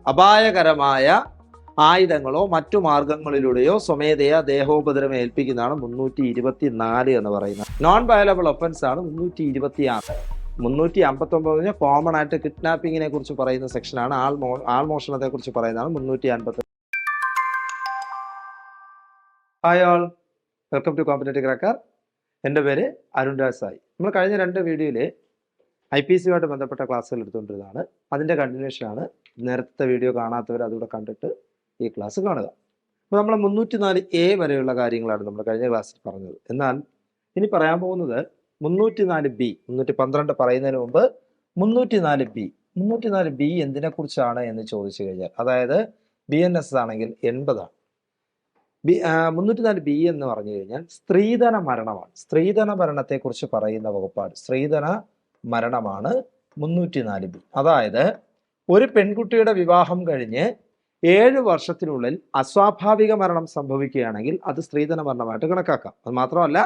അപായകരമായ ആയുധങ്ങളോ മറ്റു മാർഗങ്ങളിലൂടെയോ സ്വമേധയാ ദേഹോപദ്രവം ഏൽപ്പിക്കുന്നതാണ് 324 എന്ന് പറയുന്നത്. നോൺ വയലബിൾ ഒഫൻസ് ആണ് 326. 359 കോമൺ ആയിട്ട് കിഡ്നാപ്പിങ്ങിനെ കുറിച്ച് പറയുന്ന സെക്ഷനാണ്. ആൾമോഷണത്തെ കുറിച്ച് പറയുന്നതാണ് 350. Hi all, welcome to competitive cracker. എൻ്റെ പേര് അരുൺ രാജ് സായി. നമ്മൾ കഴിഞ്ഞ 2 വീഡിയോയിൽ IPC ബന്ധപ്പെട്ട ക്ലാസ്സുകൾ എടുത്തുകൊണ്ടിരുന്നതാണ്. അതിൻ്റെ കണ്ടിന്യൂഷനാണ്. നേരത്തെ വീഡിയോ കാണാത്തവർ അതുകൂടെ കണ്ടിട്ട് ഈ ക്ലാസ് കാണുക. അപ്പോൾ നമ്മൾ 304A വരെയുള്ള കാര്യങ്ങളാണ് നമ്മൾ കഴിഞ്ഞ ക്ലാസ്സിൽ പറഞ്ഞത്. എന്നാൽ ഇനി പറയാൻ പോകുന്നത് 304B, 312 പറയുന്നതിന് മുമ്പ് 304B എന്തിനെ കുറിച്ചാണ് എന്ന് ചോദിച്ചു കഴിഞ്ഞാൽ, അതായത് BNS ആണെങ്കിൽ 80 ആണ്. 304B എന്ന് പറഞ്ഞു കഴിഞ്ഞാൽ സ്ത്രീധന മരണമാണ്. സ്ത്രീധന മരണത്തെക്കുറിച്ച് പറയുന്ന വകുപ്പാണ്. സ്ത്രീധന മരണമാണ് 304B. അതായത് ഒരു പെൺകുട്ടിയുടെ വിവാഹം കഴിഞ്ഞ് 7 വർഷത്തിനുള്ളിൽ അസ്വാഭാവിക മരണം സംഭവിക്കുകയാണെങ്കിൽ അത് സ്ത്രീധന മരണമായിട്ട് കണക്കാക്കാം. അത് മാത്രമല്ല,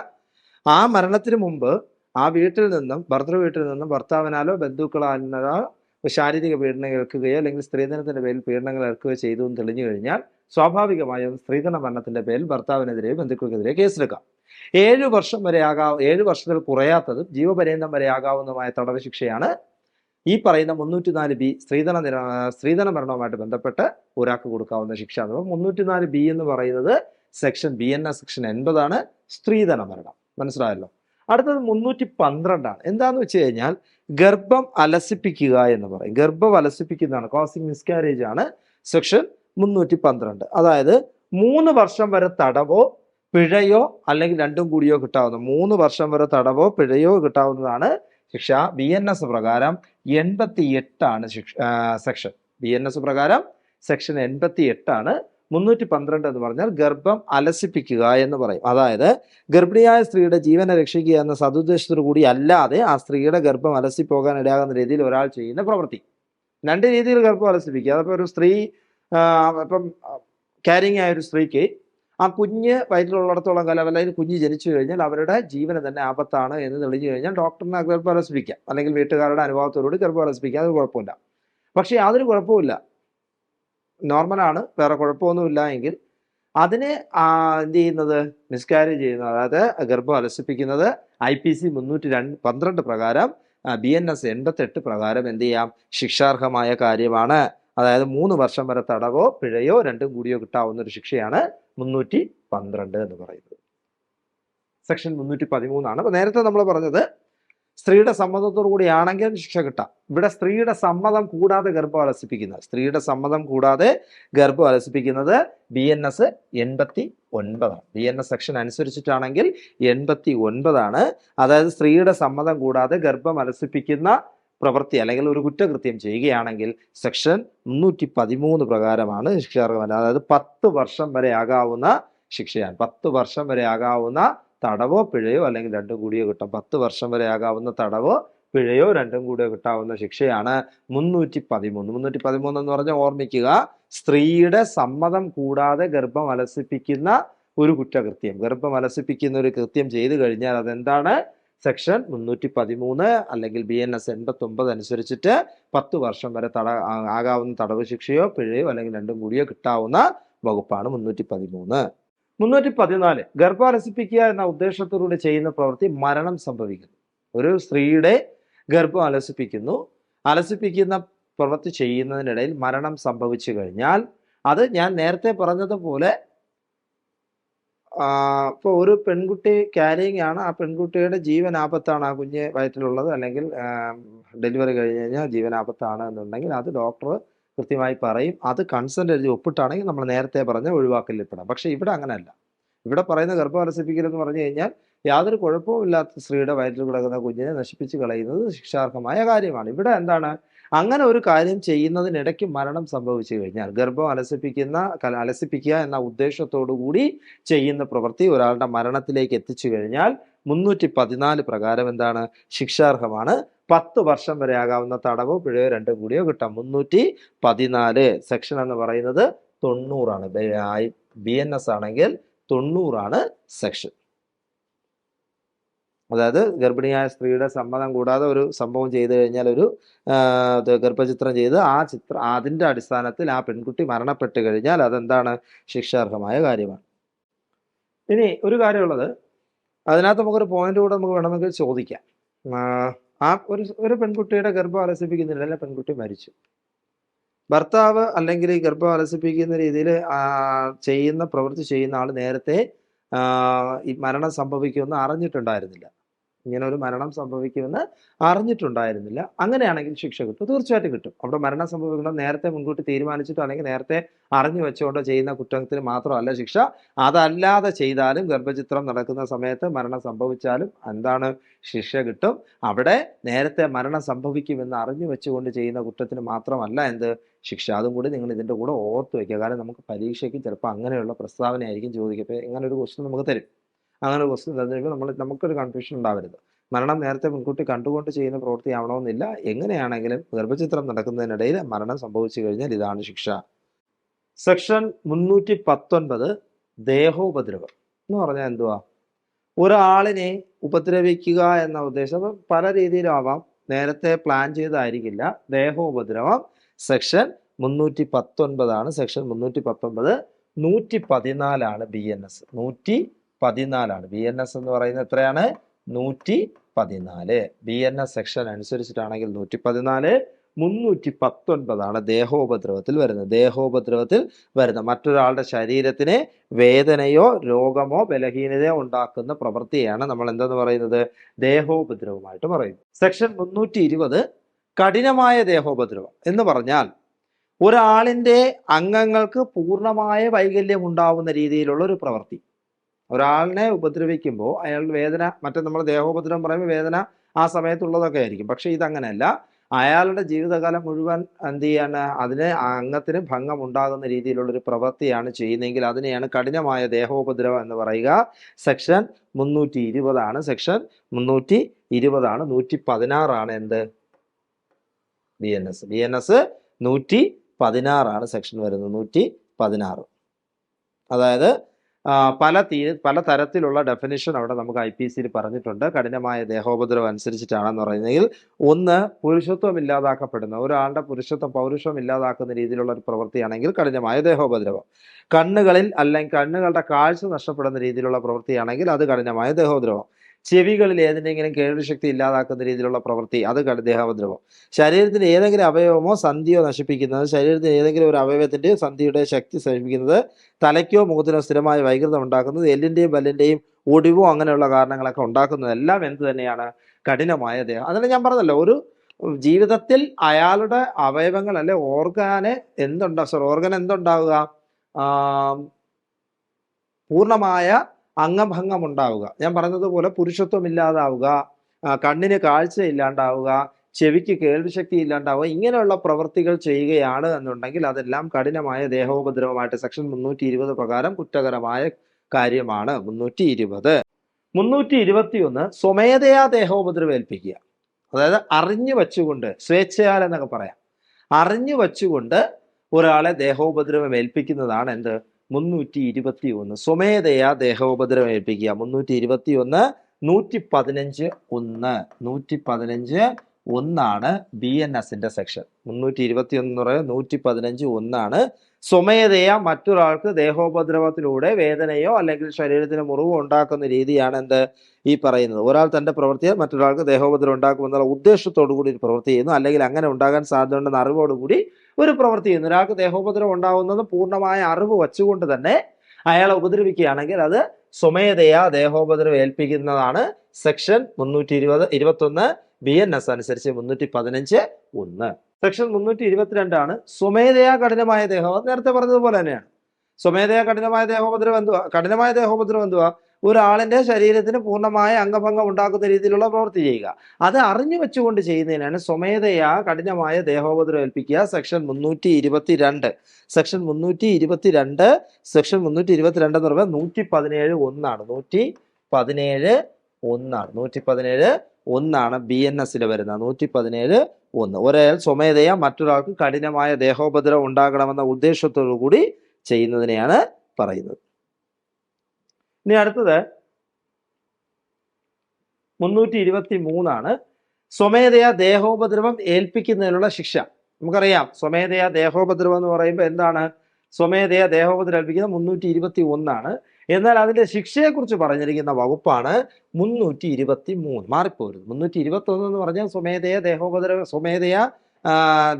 ആ മരണത്തിന് മുമ്പ് ആ വീട്ടിൽ നിന്നും ഭർത്തൃ വീട്ടിൽ നിന്നും ഭർത്താവിനാലോ ബന്ധുക്കളാലോ ശാരീരിക പീഡനം ഏൽക്കുകയോ അല്ലെങ്കിൽ സ്ത്രീധനത്തിന്റെ പേരിൽ പീഡനങ്ങൾ ഏൽക്കുകയോ ചെയ്തു എന്ന് തെളിഞ്ഞു കഴിഞ്ഞാൽ സ്വാഭാവികമായും സ്ത്രീധന മരണത്തിന്റെ പേരിൽ ഭർത്താവിനെതിരെയോ ബന്ധുക്കൾക്കെതിരെയോ കേസെടുക്കാം. 7 വർഷം വരെ 7 വർഷത്തിൽ കുറയാത്തതും ജീവപര്യന്തം വരെ ആകാവുന്നതുമായ തടവ് ശിക്ഷയാണ് ഈ പറയുന്ന 304B സ്ത്രീധന മരണവുമായിട്ട് ബന്ധപ്പെട്ട് ഒരാൾക്ക് കൊടുക്കാവുന്ന ശിക്ഷ. 304B എന്ന് പറയുന്നത് സെക്ഷൻ BNS സെക്ഷൻ 80 ആണ്, സ്ത്രീധന മരണം. മനസ്സിലായല്ലോ. അടുത്തത് 312 ആണ്. എന്താന്ന് വെച്ച് കഴിഞ്ഞാൽ ഗർഭം അലസിപ്പിക്കുക എന്ന് പറയും. ഗർഭം അലസിപ്പിക്കുന്നതാണ്, കോസിംഗ് മിസ്കാരേജ് ആണ് സെക്ഷൻ 312. അതായത് 3 വർഷം വരെ തടവോ പിഴയോ അല്ലെങ്കിൽ രണ്ടും കൂടിയോ കിട്ടാവുന്ന 3 വർഷം വരെ തടവോ പിഴയോ കിട്ടാവുന്നതാണ് ശിക്ഷ. BNS പ്രകാരം 88 ആണ് സെക്ഷൻ. BNS പ്രകാരം സെക്ഷൻ 88 ആണ്. 312 എന്ന് പറഞ്ഞാൽ ഗർഭം അലസിപ്പിക്കുക എന്ന് പറയും. അതായത് ഗർഭിണിയായ സ്ത്രീയുടെ ജീവനെ രക്ഷിക്കുക എന്ന സതുദ്ദേശത്തോടു കൂടി അല്ലാതെ ആ സ്ത്രീയുടെ ഗർഭം അലസിപ്പോകാൻ ഇടയാകുന്ന രീതിയിൽ ഒരാൾ ചെയ്യുന്ന പ്രവൃത്തി. 2 രീതിയിൽ ഗർഭം അലസിപ്പിക്കുക. അതപ്പോൾ ഒരു സ്ത്രീ ഇപ്പം ക്യാരിങ് ആയ ഒരു സ്ത്രീക്ക് ആ കുഞ്ഞ് വയറ്റിലുള്ളിടത്തോളം കാലം അല്ലെങ്കിൽ കുഞ്ഞ് ജനിച്ചു കഴിഞ്ഞാൽ അവരുടെ ജീവന് തന്നെ ആപത്താണ് എന്ന് തെളിഞ്ഞു കഴിഞ്ഞാൽ ഡോക്ടറിനെ ഗർഭം അലസിപ്പിക്കാം, അല്ലെങ്കിൽ വീട്ടുകാരുടെ അനുഭവത്തോടുകൂടി ഗർഭം അലസിപ്പിക്കാം. അത് കുഴപ്പമില്ല. പക്ഷേ യാതൊരു കുഴപ്പമില്ല, നോർമലാണ്, വേറെ കുഴപ്പമൊന്നുമില്ല എങ്കിൽ അതിനെ എന്ത് ചെയ്യുന്നത്, മിസ്കാരേജ് ചെയ്യുന്നത്, അതായത് ഗർഭം അലസിപ്പിക്കുന്നത് IPC 312 പ്രകാരം BNS 88 പ്രകാരം എന്ത് ചെയ്യാം, ശിക്ഷാർഹമായ കാര്യമാണ്. അതായത് 3 വർഷം വരെ തടവോ പിഴയോ രണ്ടും കൂടിയോ കിട്ടാവുന്ന ഒരു ശിക്ഷയാണ് 312 എന്ന് പറയുന്നത്. സെക്ഷൻ 313 ആണ്. അപ്പൊ നേരത്തെ നമ്മൾ പറഞ്ഞത് സ്ത്രീയുടെ സമ്മതത്തോടു കൂടിയാണെങ്കിൽ ശിക്ഷ കിട്ടാം. ഇവിടെ സ്ത്രീയുടെ സമ്മതം കൂടാതെ ഗർഭം അലസിപ്പിക്കുന്നത്, സ്ത്രീയുടെ സമ്മതം കൂടാതെ ഗർഭം അലസിപ്പിക്കുന്നത് BNS 89 ആണ്. BNS സെക്ഷൻ അനുസരിച്ചിട്ടാണെങ്കിൽ 89 ആണ്. അതായത് സ്ത്രീയുടെ സമ്മതം കൂടാതെ ഗർഭം അലസിപ്പിക്കുന്ന പ്രവൃത്തി അല്ലെങ്കിൽ ഒരു കുറ്റകൃത്യം ചെയ്യുകയാണെങ്കിൽ സെക്ഷൻ 313 പ്രകാരമാണ് ശിക്ഷാർഹമല്ല. അതായത് 10 വർഷം വരെ ആകാവുന്ന ശിക്ഷയാണ്. 10 വർഷം വരെ ആകാവുന്ന തടവോ പിഴയോ അല്ലെങ്കിൽ രണ്ടും കൂടിയോ കിട്ടാം. 10 വർഷം വരെ ആകാവുന്ന തടവോ പിഴയോ രണ്ടും കൂടിയോ കിട്ടാവുന്ന ശിക്ഷയാണ് 313. 313 എന്ന് പറഞ്ഞാൽ ഓർമ്മിക്കുക, സ്ത്രീയുടെ സമ്മതം കൂടാതെ ഗർഭം അലസിപ്പിക്കുന്ന ഒരു കുറ്റകൃത്യം, ഗർഭം അലസിപ്പിക്കുന്ന ഒരു കൃത്യം ചെയ്തു കഴിഞ്ഞാൽ അതെന്താണ്, സെക്ഷൻ 313 അല്ലെങ്കിൽ BNS 89 അനുസരിച്ചിട്ട് 10 വർഷം വരെ ആകാവുന്ന തടവ് ശിക്ഷയോ പിഴയോ അല്ലെങ്കിൽ രണ്ടും കൂടിയോ കിട്ടാവുന്ന വകുപ്പാണ് 313. 314 ഗർഭം അലസിപ്പിക്കുക എന്ന ഉദ്ദേശത്തോടുകൂടി ചെയ്യുന്ന പ്രവൃത്തി മരണം സംഭവിക്കുന്നു. ഒരു സ്ത്രീയുടെ ഗർഭം അലസിപ്പിക്കുന്ന പ്രവൃത്തി ചെയ്യുന്നതിനിടയിൽ മരണം സംഭവിച്ചു കഴിഞ്ഞാൽ അത് ഞാൻ നേരത്തെ പറഞ്ഞതുപോലെ ഇപ്പോൾ ഒരു പെൺകുട്ടി ക്യാരിങ് ആണ്, ആ പെൺകുട്ടിയുടെ ജീവൻ ആപത്താണ്, ആ കുഞ്ഞ് വയറ്റിലുള്ളത്, അല്ലെങ്കിൽ ഡെലിവറി കഴിഞ്ഞ് കഴിഞ്ഞാൽ ജീവൻ ആപത്താണ് എന്നുണ്ടെങ്കിൽ അത് ഡോക്ടർ കൃത്യമായി പറയും. അത് കൺസെന്റ് എഴുതി ഒപ്പിട്ടാണെങ്കിൽ നമ്മൾ നേരത്തെ പറഞ്ഞ ഒഴിവാക്കലിൽപ്പെടാം. പക്ഷെ ഇവിടെ അങ്ങനെയല്ല. ഇവിടെ പറയുന്ന ഗർഭം അലസിപ്പിക്കൽ എന്ന് പറഞ്ഞു കഴിഞ്ഞാൽ യാതൊരു കുഴപ്പമില്ലാത്ത സ്ത്രീയുടെ വയറ്റിൽ കിടക്കുന്ന കുഞ്ഞിനെ നശിപ്പിച്ച് കളയുന്നത് ശിക്ഷാർഹമായ കാര്യമാണ്. ഇവിടെ എന്താണ്, അങ്ങനെ ഒരു കാര്യം ചെയ്യുന്നതിനിടയ്ക്ക് മരണം സംഭവിച്ചു കഴിഞ്ഞാൽ ഗർഭം അലസിപ്പിക്കുക എന്ന ഉദ്ദേശത്തോടു കൂടി ചെയ്യുന്ന പ്രവൃത്തി ഒരാളുടെ മരണത്തിലേക്ക് എത്തിച്ചു കഴിഞ്ഞാൽ 314 പ്രകാരം എന്താണ്, ശിക്ഷാർഹമാണ്. 10 വർഷം വരെ ആകാവുന്ന തടവോ പിഴയോ രണ്ടും കൂടിയോ കിട്ടാം. 314 സെക്ഷൻ എന്ന് പറയുന്നത് 90 ആണ്. BNS ആണെങ്കിൽ 90 ആണ് സെക്ഷൻ. അതായത് ഗർഭിണിയായ സ്ത്രീയുടെ സമ്മതം കൂടാതെ ഒരു സംഭവം ചെയ്തു കഴിഞ്ഞാൽ ഒരു ഗർഭചിത്രം ചെയ്ത് അതിൻ്റെ അടിസ്ഥാനത്തിൽ ആ പെൺകുട്ടി മരണപ്പെട്ട് കഴിഞ്ഞാൽ അതെന്താണ്, ശിക്ഷാർഹമായ കാര്യമാണ്. ഇനി ഒരു കാര്യമുള്ളത്, അതിനകത്ത് നമുക്കൊരു പോയിന്റ് കൂടെ നമുക്ക് വേണമെങ്കിൽ ചോദിക്കാം. ഒരു പെൺകുട്ടിയുടെ ഗർഭം അലസിപ്പിക്കുന്നില്ല, പെൺകുട്ടി മരിച്ചു. ഭർത്താവ് അല്ലെങ്കിൽ ഈ ഗർഭം അലസിപ്പിക്കുന്ന രീതിയിൽ പ്രവൃത്തി ചെയ്യുന്ന ആൾ നേരത്തെ ഈ മരണം സംഭവിക്കുമെന്ന് അറിഞ്ഞിട്ടുണ്ടായിരുന്നില്ല. ഇങ്ങനെ ഒരു മരണം സംഭവിക്കുമെന്ന് അറിഞ്ഞിട്ടുണ്ടായിരുന്നില്ല. അങ്ങനെയാണെങ്കിൽ ശിക്ഷ കിട്ടും, തീർച്ചയായിട്ടും കിട്ടും. അവിടെ മരണം സംഭവിക്കണം നേരത്തെ മുൻകൂട്ടി തീരുമാനിച്ചിട്ടോ അല്ലെങ്കിൽ നേരത്തെ അറിഞ്ഞു വെച്ചുകൊണ്ടോ ചെയ്യുന്ന കുറ്റത്തിന് മാത്രമല്ല ശിക്ഷ. അതല്ലാതെ ചെയ്താലും ഗർഭചിത്രം നടക്കുന്ന സമയത്ത് മരണം സംഭവിച്ചാലും എന്താണ്, ശിക്ഷ കിട്ടും. അവിടെ നേരത്തെ മരണം സംഭവിക്കുമെന്ന് അറിഞ്ഞു വെച്ചുകൊണ്ട് ചെയ്യുന്ന കുറ്റത്തിന് മാത്രമല്ല എന്ത്, ശിക്ഷ. അതും കൂടി നിങ്ങൾ ഇതിൻ്റെ കൂടെ ഓർത്ത് വയ്ക്കുക. കാരണം നമുക്ക് പരീക്ഷയ്ക്ക് ചിലപ്പോൾ അങ്ങനെയുള്ള പ്രസ്താവനയായിരിക്കും ചോദിക്കുക. ഇങ്ങനെ ഒരു ക്വസ്റ്റ്യൻ നമുക്ക് തരും. അങ്ങനെ ഒരു ക്വസ്റ്റ്യൻ തന്നിരിക്കുമ്പോൾ നമുക്കൊരു കൺഫ്യൂഷൻ ഉണ്ടാവരുത്. മരണം നേരത്തെ മുൻകൂട്ടി കണ്ടുകൊണ്ട് ചെയ്യുന്ന പ്രവൃത്തിയാവണമെന്നില്ല. എങ്ങനെയാണെങ്കിലും ഗർഭചിത്രം നടക്കുന്നതിനിടയിൽ മരണം സംഭവിച്ചു കഴിഞ്ഞാൽ ഇതാണ് ശിക്ഷ. സെക്ഷൻ 319 ദേഹോപദ്രവം എന്ന് പറഞ്ഞാൽ എന്തുവാ? ഒരാളിനെ ഉപദ്രവിക്കുക എന്ന ഉദ്ദേശം പല രീതിയിലാവാം, നേരത്തെ പ്ലാൻ ചെയ്തായിരിക്കില്ല. ദേഹോപദ്രവം സെക്ഷൻ 319 സെക്ഷൻ 319 114 BNS. 114 BNS എന്ന് പറയുന്നത് എത്രയാണ്? 114. BNS section അനുസരിച്ചിട്ടാണെങ്കിൽ 114. 319 ദേഹോപദ്രവത്തിൽ വരുന്നത്. ദേഹോപദ്രവത്തിൽ വരുന്ന മറ്റൊരാളുടെ ശരീരത്തിന് വേദനയോ രോഗമോ ബലഹീനതയോ ഉണ്ടാക്കുന്ന പ്രവൃത്തിയാണ് നമ്മൾ എന്തെന്ന് പറയുന്നത്? ദേഹോപദ്രവമായിട്ട് പറയുന്നത്. സെക്ഷൻ 320 കഠിനമായ ദേഹോപദ്രവം എന്ന് പറഞ്ഞാൽ ഒരാളിൻ്റെ അംഗങ്ങൾക്ക് പൂർണ്ണമായ വൈകല്യം ഉണ്ടാവുന്ന രീതിയിലുള്ള ഒരു പ്രവൃത്തി. ഒരാളിനെ ഉപദ്രവിക്കുമ്പോൾ അയാളുടെ വേദന, നമ്മൾ ദേഹോപദ്രവം പറയുമ്പോൾ വേദന ആ സമയത്തുള്ളതൊക്കെ ആയിരിക്കും. പക്ഷെ ഇതങ്ങനെയല്ല. അയാളുടെ ജീവിതകാലം മുഴുവൻ എന്ത് ചെയ്യാണ്, അതിന് അംഗത്തിന് ഭംഗം ഉണ്ടാകുന്ന രീതിയിലുള്ളൊരു പ്രവൃത്തിയാണ് ചെയ്യുന്നതെങ്കിൽ അതിനെയാണ് കഠിനമായ ദേഹോപദ്രവം എന്ന് പറയുക. സെക്ഷൻ 320 സെക്ഷൻ 320 116 എന്ത്? BNS. BNS 116 സെക്ഷൻ വരുന്നത്. 116. അതായത് പല തരത്തിലുള്ള ഡെഫിനിഷൻ അവിടെ നമുക്ക് IPCയിൽ പറഞ്ഞിട്ടുണ്ട്. കഠിനമായ ദേഹോപദ്രവം അനുസരിച്ചിട്ടാണെന്ന് പറയുന്നതിൽ ഒന്ന്, പുരുഷത്വം ഇല്ലാതാക്കപ്പെടുന്ന ഒരാളുടെ പൗരുഷം ഇല്ലാതാക്കുന്ന രീതിയിലുള്ള ഒരു പ്രവൃത്തിയാണെങ്കിൽ കഠിനമായ ദേഹോപദ്രവം. കണ്ണുകളിൽ അല്ലെങ്കിൽ കണ്ണുകളുടെ കാഴ്ച നഷ്ടപ്പെടുന്ന രീതിയിലുള്ള പ്രവൃത്തിയാണെങ്കിൽ അത് കഠിനമായ ദേഹോപദ്രവം. ചെവികളിൽ ഏതിനെങ്കിലും കേൾവിശക്തി ഇല്ലാതാക്കുന്ന രീതിയിലുള്ള പ്രവൃത്തി, അത് ദേഹോപദ്രവം. ശരീരത്തിന് ഏതെങ്കിലും അവയവമോ സന്ധിയോ നശിപ്പിക്കുന്നത്, ശരീരത്തിന് ഏതെങ്കിലും ഒരു അവയവത്തിൻ്റെയോ സന്ധിയുടെ ശക്തി നശിപ്പിക്കുന്നത്, തലയ്ക്കോ മുഖത്തിനോ സ്ഥിരമായ വൈകൃതം ഉണ്ടാക്കുന്നത്, എല്ലിൻ്റെയും പല്ലിൻ്റെയും ഒടിവോ അങ്ങനെയുള്ള കാരണങ്ങളൊക്കെ ഉണ്ടാക്കുന്നതെല്ലാം എന്ത് തന്നെയാണ്? കഠിനമായ ദേഹം. അതല്ല ഞാൻ പറഞ്ഞല്ലോ, ഒരു ജീവിതത്തിൽ അയാളുടെ അവയവങ്ങൾ അല്ലെ ഓർഗൻ എന്തുണ്ടാവുക? പൂർണ്ണമായ അംഗഭംഗം ഉണ്ടാവുക. ഞാൻ പറഞ്ഞതുപോലെ പുരുഷത്വം ഇല്ലാതാവുക, കണ്ണിന് കാഴ്ച ഇല്ലാണ്ടാവുക, ചെവിക്ക് കേൾവിശക്തി ഇല്ലാണ്ടാവുക, ഇങ്ങനെയുള്ള പ്രവൃത്തികൾ ചെയ്യുകയാണ് എന്നുണ്ടെങ്കിൽ അതെല്ലാം കഠിനമായ ദേഹോപദ്രവമായിട്ട് സെക്ഷൻ 320 പ്രകാരം കുറ്റകരമായ കാര്യമാണ്. 320. 321 സ്വമേധയാ ദേഹോപദ്രവം ഏൽപ്പിക്കുക. അതായത് അറിഞ്ഞു വച്ചുകൊണ്ട്, സ്വേച്ഛയാൽ എന്നൊക്കെ പറയാം, അറിഞ്ഞു വച്ചുകൊണ്ട് ഒരാളെ ദേഹോപദ്രവം ഏൽപ്പിക്കുന്നതാണ് എന്ത്? 321 സ്വമേധയാ ദേഹോപദ്രവം ഏൽപ്പിക്കുക. 321 115 115 BNSന്റെ സെക്ഷൻ. 321 എന്ന് പറയുന്നത് 115 സ്വമേധയാ മറ്റൊരാൾക്ക് ദേഹോപദ്രവത്തിലൂടെ വേദനയോ അല്ലെങ്കിൽ ശരീരത്തിന് മുറിവോ ഉണ്ടാക്കുന്ന രീതിയാണ് എന്ത് ഈ പറയുന്നത്. ഒരാൾ തന്റെ പ്രവൃത്തിയാൽ മറ്റൊരാൾക്ക് ദേഹോപദ്രവം ഉണ്ടാക്കുമെന്നുള്ള ഉദ്ദേശത്തോടു കൂടി ഒരു പ്രവൃത്തി ചെയ്യുന്നു, അല്ലെങ്കിൽ അങ്ങനെ ഉണ്ടാകാൻ സാധ്യതയുണ്ടെന്ന അറിവോടുകൂടി ഒരു പ്രവൃത്തി ചെയ്യുന്നു. ഒരാൾക്ക് ദേഹോപദ്രവം ഉണ്ടാകുന്നത് പൂർണ്ണമായ അറിവ് വച്ചുകൊണ്ട് തന്നെ അയാളെ ഉപദ്രവിക്കുകയാണെങ്കിൽ അത് സ്വമേധയാ ദേഹോപദ്രവം ഏൽപ്പിക്കുന്നതാണ്. സെക്ഷൻ 321 BNS അനുസരിച്ച് 315 സെക്ഷൻ 322 സ്വമേധയാ കഠിനമായ ദേഹോപദ്രവം. നേരത്തെ പറഞ്ഞതുപോലെ തന്നെയാണ്. സ്വമേധയാ കഠിനമായ ദേഹോപദ്രവം എന്തുവാ? കഠിനമായ ദേഹോപദ്രവം എന്തുവാ? ഒരാളിന്റെ ശരീരത്തിന് പൂർണ്ണമായ അംഗഭംഗം ഉണ്ടാക്കുന്ന രീതിയിലുള്ള പ്രവൃത്തി ചെയ്യുക. അത് അറിഞ്ഞു വെച്ചുകൊണ്ട് ചെയ്യുന്നതിനാണ് സ്വമേധയാ കഠിനമായ ദേഹോപദ്രവം ഏൽപ്പിക്കുക. സെക്ഷൻ 322 സെക്ഷൻ 322 സെക്ഷൻ 322 എന്ന് പറയുമ്പോൾ 117 BNSൽ വരുന്നത്. 117 ഒരാൾ സ്വമേധയാ മറ്റൊരാൾക്ക് കഠിനമായ ദേഹോപദ്രവം ഉണ്ടാകണമെന്ന ഉദ്ദേശത്തോടു കൂടി ചെയ്യുന്നതിനെയാണ് പറയുന്നത്. ഇനി അടുത്തത് 323 സ്വമേധയാ ദേഹോപദ്രവം ഏൽപ്പിക്കുന്നതിനുള്ള ശിക്ഷ. നമുക്കറിയാം സ്വമേധയാ ദേഹോപദ്രവം എന്ന് പറയുമ്പോൾ എന്താണ്? സ്വമേധയാ ദേഹോപദ്രവം ഏൽപ്പിക്കുന്നത് 321. എന്നാൽ അതിന്റെ ശിക്ഷയെക്കുറിച്ച് പറഞ്ഞിരിക്കുന്ന വകുപ്പാണ് 323. മാറിപ്പോരുത്. 321 എന്ന് പറഞ്ഞാൽ സ്വമേധയാ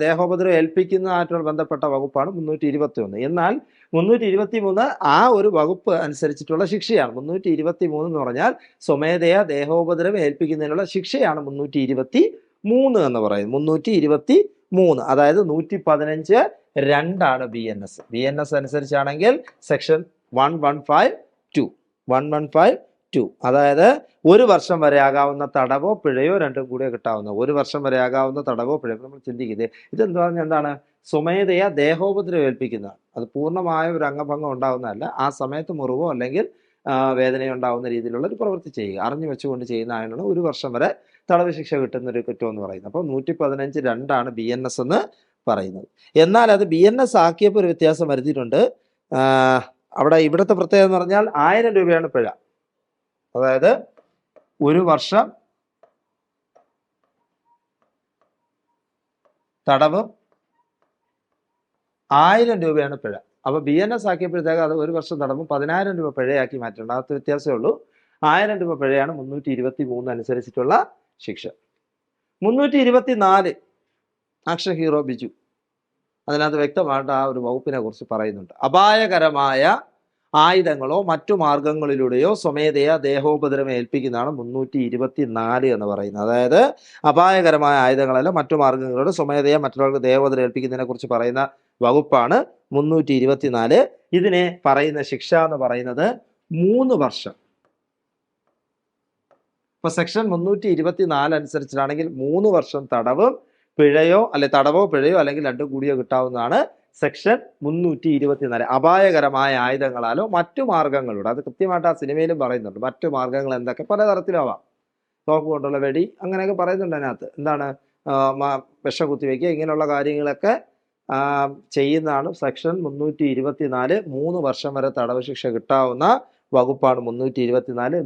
ദേഹോപദ്രവം ഏൽപ്പിക്കുന്നതായിട്ടുള്ള ബന്ധപ്പെട്ട വകുപ്പാണ് 321. എന്നാൽ 323 ആ ഒരു വകുപ്പ് അനുസരിച്ചിട്ടുള്ള ശിക്ഷയാണ്. 323 എന്ന് പറഞ്ഞാൽ സ്വമേധയാ ദേഹോപദ്രവം ഏൽപ്പിക്കുന്നതിനുള്ള ശിക്ഷയാണ് 323 എന്ന് പറയുന്നത്. 323, അതായത് 115(2) BNS അനുസരിച്ചാണെങ്കിൽ സെക്ഷൻ 115(2), അതായത് 1 വർഷം വരെ ആകാവുന്ന തടവോ പിഴയോ രണ്ടും കൂടെ കിട്ടാവുന്ന 1 വർഷം വരെ ആകാവുന്ന തടവോ പിഴയോ. നമ്മൾ ചിന്തിക്കുന്നത് എന്താണ്? സ്വമേധയാ ദേഹോപദ്രവം ഏൽപ്പിക്കുന്നതാണ്. അത് പൂർണ്ണമായ ഒരു അംഗഭംഗം ഉണ്ടാകുന്നതല്ല. ആ സമയത്ത് മുറിവോ അല്ലെങ്കിൽ വേദനയോ ഉണ്ടാകുന്ന രീതിയിലുള്ള ഒരു പ്രവൃത്തി ചെയ്യുക, അറിഞ്ഞു വെച്ചുകൊണ്ട് ചെയ്യുന്ന ആയതിനാണ് 1 വർഷം വരെ തടവ് ശിക്ഷ കിട്ടുന്ന ഒരു കുറ്റം എന്ന് പറയുന്നത്. അപ്പോൾ 115(2) BNS എന്ന് പറയുന്നത്. എന്നാൽ അത് BNS ആക്കിയപ്പോൾ ഒരു വ്യത്യാസം വരുത്തിയിട്ടുണ്ട്. ഇവിടുത്തെ പ്രത്യേകത എന്ന് പറഞ്ഞാൽ 1000 രൂപയാണ് പിഴ. അതായത് 1 വർഷം തടവും 1000 രൂപയാണ് പിഴ. അപ്പൊ BNS ആക്കിയപ്പോഴത്തേക്ക് അത് 1 വർഷം തടവും 10,000 രൂപ പിഴയാക്കി മാറ്റിട്ടുണ്ട്. അത് വ്യത്യാസമേ ഉള്ളൂ. 1000 രൂപ പിഴയാണ് 323 അനുസരിച്ചിട്ടുള്ള ശിക്ഷ. 324 ആക്ഷൻ ഹീറോ ബിജു, അതിനകത്ത് വ്യക്തമായിട്ട് ആ ഒരു വകുപ്പിനെ കുറിച്ച് പറയുന്നുണ്ട്. അപായകരമായ ആയുധങ്ങളോ മറ്റു മാർഗങ്ങളിലൂടെയോ സ്വമേധയാ ദേഹോപദ്രവം ഏൽപ്പിക്കുന്നതാണ് 324 എന്ന് പറയുന്നത്. അതായത് അപായകരമായ ആയുധങ്ങളല്ല മറ്റു മാർഗങ്ങളിലൂടെ സ്വമേധയാ മറ്റുള്ളവർക്ക് ദേഹോപദ്രവം ഏൽപ്പിക്കുന്നതിനെ കുറിച്ച് പറയുന്ന വകുപ്പാണ് 324. ഇതിനെ പറയുന്ന ശിക്ഷ എന്ന് പറയുന്നത് 3 വർഷം. ഇപ്പൊ സെക്ഷൻ 324 അനുസരിച്ചിട്ടാണെങ്കിൽ 3 വർഷം തടവും പിഴയോ തടവോ പിഴയോ അല്ലെങ്കിൽ രണ്ടും കൂടിയോ കിട്ടാവുന്നതാണ് സെക്ഷൻ 324. അപായകരമായ ആയുധങ്ങളാലോ മറ്റു മാർഗങ്ങളിലൂടെ, അത് കൃത്യമായിട്ട് ആ സിനിമയിലും പറയുന്നുണ്ട്. മറ്റു മാർഗങ്ങൾ എന്തൊക്കെ? പലതരത്തിലാവാം. തോക്ക് കൊണ്ടുള്ള വെടി, അങ്ങനെയൊക്കെ പറയുന്നുണ്ട് അതിനകത്ത്. എന്താണ്? വിഷ കുത്തിവെക്കുക, ഇങ്ങനെയുള്ള കാര്യങ്ങളൊക്കെ ചെയ്യുന്നതാണ് സെക്ഷൻ 324. 3 വർഷം വരെ തടവ് ശിക്ഷ കിട്ടാവുന്ന വകുപ്പാണ് 324.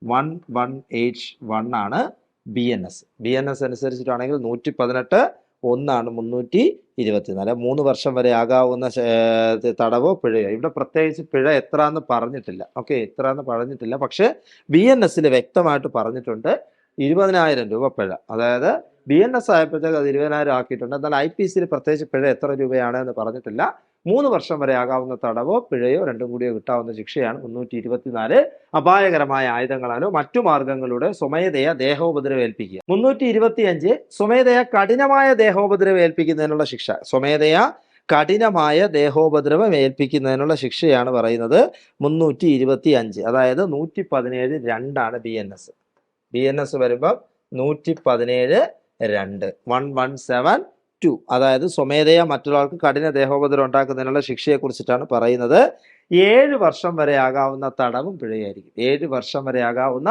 118(1) ആണ് BNS അനുസരിച്ചിട്ടാണെങ്കിൽ 118(1) 324. 3 വർഷം വരെ ആകാവുന്ന തടവോ പിഴയോ. ഇവിടെ പ്രത്യേകിച്ച് പിഴ എത്ര എന്ന് പറഞ്ഞിട്ടില്ല. എത്ര എന്ന് പറഞ്ഞിട്ടില്ല. പക്ഷെ BNS വ്യക്തമായിട്ട് പറഞ്ഞിട്ടുണ്ട് 20,000 രൂപ പിഴ. അതായത് BNS ആയപ്പോഴത്തേക്ക് അത് 20,000 ആക്കിയിട്ടുണ്ട്. എന്നാൽ IPC പ്രത്യേകിച്ച് പിഴ എത്ര രൂപയാണ് എന്ന് പറഞ്ഞിട്ടില്ല. 3 വർഷം വരെ ആകാവുന്ന തടവോ പിഴയോ രണ്ടും കൂടിയോ കിട്ടാവുന്ന ശിക്ഷയാണ് 324. അപായകരമായ ആയുധങ്ങളാലോ മറ്റു മാർഗങ്ങളിലൂടെ സ്വമേധയാ ദേഹോപദ്രവം ഏൽപ്പിക്കുക. 325 സ്വമേധയാ കഠിനമായ ദേഹോപദ്രവം ഏൽപ്പിക്കുന്നതിനുള്ള ശിക്ഷ. സ്വമേധയാ കഠിനമായ ദേഹോപദ്രവം ഏൽപ്പിക്കുന്നതിനുള്ള ശിക്ഷയാണ് പറയുന്നത് 325. അതായത് 117(2) BNS വരുമ്പോൾ 117(2) 117(2). അതായത് സ്വമേധയാ മറ്റൊരാൾക്ക് കഠിന ദേഹോപദ്രവം ഉണ്ടാക്കുന്നതിനുള്ള ശിക്ഷയെ കുറിച്ചിട്ടാണ് പറയുന്നത്. 7 വർഷം വരെ ആകാവുന്ന തടവും പിഴയായിരിക്കും. 7 വർഷം വരെ ആകാവുന്ന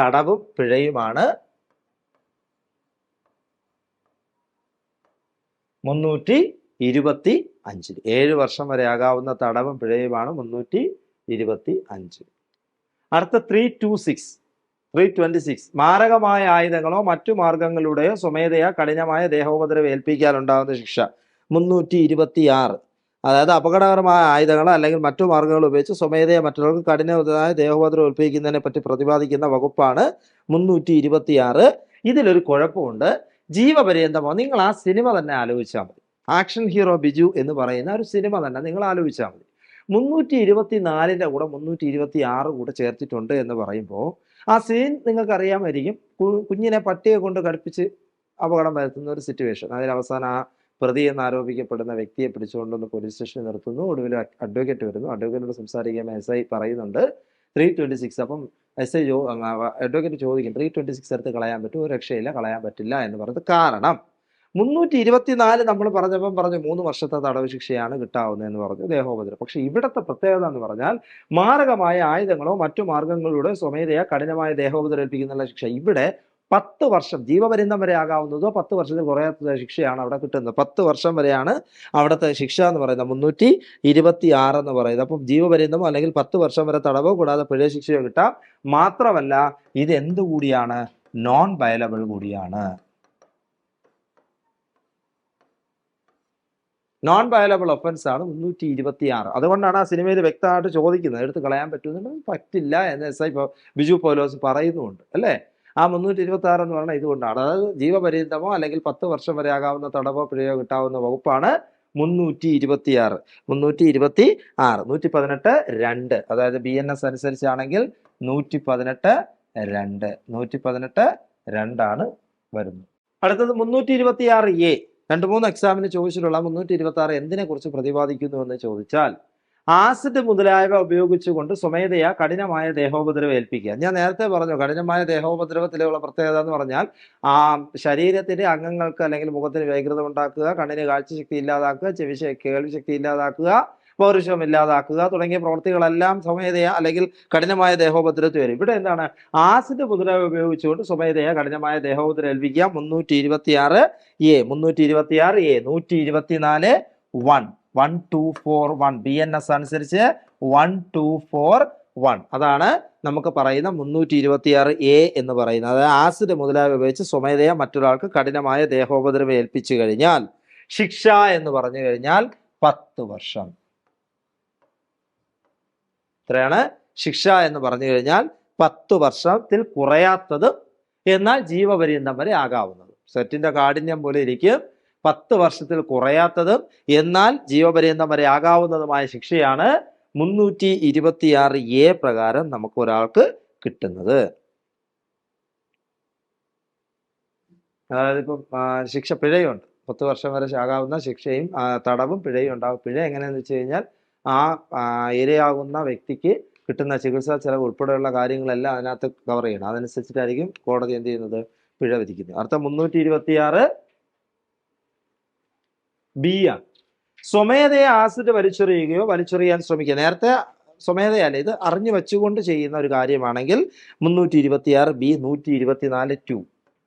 തടവും പിഴയുമാണ് 325. 7 വർഷം വരെ ആകാവുന്ന തടവും പിഴയുമാണ് 325. അടുത്ത 326 മാരകമായ ആയുധങ്ങളോ മറ്റു മാർഗങ്ങളിലൂടെയോ സ്വമേധയാ കഠിനമായ ദേഹോപദ്രവം ഏൽപ്പിക്കാനുണ്ടാകുന്ന ശിക്ഷ 326. അതായത് അപകടകരമായ ആയുധങ്ങളോ അല്ലെങ്കിൽ മറ്റു മാർഗങ്ങൾ ഉപയോഗിച്ച് സ്വമേധയാ മറ്റുള്ളവർക്ക് കഠിനമായ ദേഹോപദ്രവം ഏൽപ്പിക്കുന്നതിനെ പറ്റി പ്രതിപാദിക്കുന്ന വകുപ്പാണ് 326. ഇതിലൊരു കുഴപ്പമുണ്ട്. ജീവപര്യന്തമോ. നിങ്ങൾ ആ സിനിമ തന്നെ ആലോചിച്ചാൽ മതി. ആക്ഷൻ ഹീറോ ബിജു എന്ന് പറയുന്ന ഒരു സിനിമ തന്നെ നിങ്ങൾ ആലോചിച്ചാൽ മതി. 324 കൂടെ 326 കൂടെ ചേർത്തിട്ടുണ്ട് എന്ന് പറയുമ്പോൾ ആ സീൻ നിങ്ങൾക്ക് അറിയാമായിരിക്കും. കുഞ്ഞിനെ പട്ടിയെ കൊണ്ട് കടുപ്പിച്ച് അപകടം വരുത്തുന്ന ഒരു സിറ്റുവേഷൻ. അതിൽ അവസാനം ആ പ്രതി എന്ന് ആരോപിക്കപ്പെടുന്ന വ്യക്തിയെ പിടിച്ചുകൊണ്ടൊന്ന് പോലീസ് സ്റ്റേഷനിൽ നിർത്തുന്നു. ഒടുവിൽ അഡ്വക്കേറ്റ് വരുന്നു. അഡ്വക്കേറ്റിനോട് സംസാരിക്കുമ്പോൾ SI പറയുന്നുണ്ട് 326. അപ്പം SI അഡ്വക്കേറ്റ് ചോദിക്കും 326 എടുത്ത് കളയാൻ പറ്റും? ഒരു രക്ഷയില്ല, കളയാൻ പറ്റില്ല എന്ന് പറഞ്ഞത്. കാരണം 324 നമ്മൾ പറഞ്ഞു 3 വർഷത്തെ തടവ് ശിക്ഷയാണ് കിട്ടാവുന്നതെന്ന് പറഞ്ഞു ദേഹോപദ്രവം. പക്ഷെ ഇവിടുത്തെ പ്രത്യേകത എന്ന് പറഞ്ഞാൽ മാരകമായ ആയുധങ്ങളോ മറ്റു മാർഗങ്ങളിലൂടെ സ്വമേധയാ കഠിനമായ ദേഹോപദ്രവം ഏൽപ്പിക്കുന്നുള്ള ശിക്ഷ. ഇവിടെ 10 വർഷം ജീവപര്യന്തം വരെ ആകാവുന്നതോ 10 വർഷത്തിൽ കുറയാത്ത ശിക്ഷയാണ് അവിടെ കിട്ടുന്നത്. 10 വർഷം വരെയാണ് അവിടുത്തെ ശിക്ഷ എന്ന് പറയുന്നത്. 326 എന്ന് പറയുന്നത്. അപ്പം ജീവപര്യന്തമോ അല്ലെങ്കിൽ 10 വർഷം വരെ തടവോ കൂടാതെ പിഴ ശിക്ഷയോ കിട്ടാം. മാത്രമല്ല ഇത് എന്തുകൂടിയാണ്? നോൺ വയലബിൾ കൂടിയാണ്. നോൺ വയലബിൾ ഒഫൻസ് ആണ് 326. അതുകൊണ്ടാണ് ആ സിനിമയിൽ വ്യക്തമായിട്ട് ചോദിക്കുന്നത്, എടുത്ത് കളയാൻ പറ്റുമെന്ന്. പറ്റില്ല എന്ന് എസ് ഐ ബിജു പൗലോസ് പറയുന്നുമുണ്ട് അല്ലേ. ആ 326 എന്ന് പറഞ്ഞാൽ ഇതുകൊണ്ടാണ്. അതായത് ജീവപര്യന്തമോ അല്ലെങ്കിൽ 10 വർഷം വരെ ആകാവുന്ന തടവോ പിഴയോ കിട്ടാവുന്ന വകുപ്പാണ് 326. 326 118(2). അതായത് BNS അനുസരിച്ചാണെങ്കിൽ 118(2). 118(2) വരുന്നത്. അടുത്തത് 326A. 2-3 എക്സാമിന് ചോദിച്ചിട്ടുള്ള 326 എന്തിനെ കുറിച്ച് പ്രതിപാദിക്കുന്നു എന്ന് ചോദിച്ചാൽ, ആസിഡ് മുതലായവ ഉപയോഗിച്ചുകൊണ്ട് സ്വമേധയാ കഠിനമായ ദേഹോപദ്രവം ഏൽപ്പിക്കുക. ഞാൻ നേരത്തെ പറഞ്ഞു, കഠിനമായ ദേഹോപദ്രവത്തിലുള്ള പ്രത്യേകത എന്ന് പറഞ്ഞാൽ ശരീരത്തിന്റെ അംഗങ്ങൾക്ക് അല്ലെങ്കിൽ മുഖത്തിന് വ്യഗ്രത ഉണ്ടാക്കുക, കണ്ണിന് കാഴ്ചശക്തി ഇല്ലാതാക്കുക, കേൾവിശക്തി ഇല്ലാതാക്കുക, പൗരുഷം ഇല്ലാതാക്കുക തുടങ്ങിയ പ്രവൃത്തികളെല്ലാം സ്വമേധയാ അല്ലെങ്കിൽ കഠിനമായ ദേഹോപദ്രവത്തിൽ വരും. ഇവിടെ എന്താണ്? ആസിഡ് മുതലായവ ഉപയോഗിച്ചുകൊണ്ട് സ്വമേധയാ കഠിനമായ ദേഹോപദ്രവം ഏൽപ്പിക്കുക. 326A. 326A. 124(1). 1241 BNS അനുസരിച്ച് 1241 അതാണ് നമുക്ക് പറയുന്ന 326A എന്ന് പറയുന്നത്. അതായത് ആസിഡ് മുതലായവ ഉപയോഗിച്ച് സ്വമേധയാ മറ്റൊരാൾക്ക് കഠിനമായ ദേഹോപദ്രവം ഏൽപ്പിച്ചു കഴിഞ്ഞാൽ ശിക്ഷ എന്ന് പറഞ്ഞു കഴിഞ്ഞാൽ 10 വർഷം. എത്രയാണ് ശിക്ഷ എന്ന് പറഞ്ഞു കഴിഞ്ഞാൽ? 10 വർഷത്തിൽ കുറയാത്തത്, എന്നാൽ ജീവപര്യന്തം വരെ ആകാവുന്നത്. സെറ്റിന്റെ കാഠിന്യം പോലെ ഇരിക്കും. 10 വർഷത്തിൽ കുറയാത്തതും എന്നാൽ ജീവപര്യന്തം വരെ ആകാവുന്നതുമായ ശിക്ഷയാണ് 326A പ്രകാരം നമുക്ക് ഒരാൾക്ക് കിട്ടുന്നത്. അതായത് ഇപ്പം ശിക്ഷ പിഴയുണ്ട്. 10 വർഷം വരെ ആകാവുന്ന ശിക്ഷയും തടവും പിഴയും ഉണ്ടാകും. പിഴ എങ്ങനെയാന്ന് വെച്ച് കഴിഞ്ഞാൽ ഇരയാകുന്ന വ്യക്തിക്ക് കിട്ടുന്ന ചികിത്സാ ചെലവ് ഉൾപ്പെടെയുള്ള കാര്യങ്ങളെല്ലാം അതിനകത്ത് കവർ ചെയ്യണം. അതനുസരിച്ചിട്ടായിരിക്കും കോടതി എന്ത് ചെയ്യുന്നത്? പിഴ വിധിക്കുന്നത്. അടുത്ത 326B ആണ്. സ്വമേധയാ ആസിഡ് വലിച്ചെറിയുകയോ വലിച്ചെറിയാൻ ശ്രമിക്കുക. നേരത്തെ സ്വമേധയല്ല, ഇത് അറിഞ്ഞു വെച്ചുകൊണ്ട് ചെയ്യുന്ന ഒരു കാര്യമാണെങ്കിൽ 326B. 124(2).